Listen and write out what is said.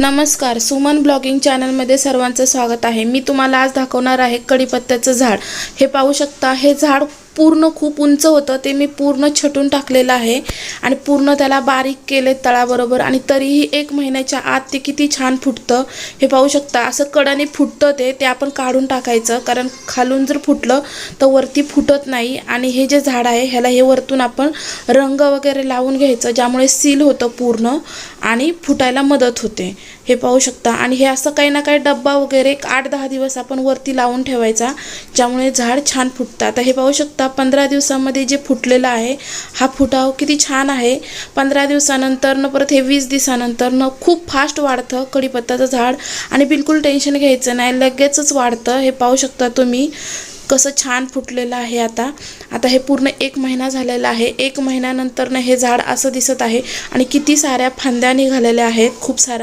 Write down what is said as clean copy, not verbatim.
नमस्कार, सुमन ब्लॉगिंग चॅनलमध्ये सर्वांचं स्वागत आहे। मी तुम्हाला आज दाखवणार आहे कढीपत्त्याचं झाड। हे पाहू शकता, हे झाड पूर्ण खूप उंच होतं, ते मी पूर्ण छटून टाकलेलं आहे आणि पूर्ण त्याला बारीक केले तळाबरोबर आणि तरीही 1 महिन्याच्या आत ते किती छान फुटतं हे पाहू शकता। असं कडाने फुटतं ते आपण काढून टाकायचं, कारण खालून जर फुटलं तर वरती फुटत नाही। आणि हे जे झाड आहे ह्याला हे वरतून आपण रंग वगैरे लावून घ्यायचं, ज्यामुळे सील होतं पूर्ण आणि फुटायला मदत होते। हे पाहू शकता। आणि हे असं काही ना काही डब्बा वगैरे 8-10 दिवस आपण वरती लावून ठेवायचा, ज्यामुळे झाड छान फुटतं। आता हे पाहू शकता 15 दिवसांमध्ये जे फुटलेलं आहे, हा फुटाव किती छान आहे। 15 दिवसानंतर परत हे 20 दिवसानंतर खूप फास्ट वाढतं कढीपत्त्याचं झाड आणि बिलकुल टेन्शन घ्यायचं नाही, लगेचच वाढतं। हे पाहू शकता तुम्ही कसं छान फुटलेलं आहे। आता हे पूर्ण 1 महिना झालेला आहे। 1 महिन्यानंतर हे झाड असं दिसत आहे आणि किती साऱ्या फांद्या निघालेल्या आहेत, खूप साऱ्या।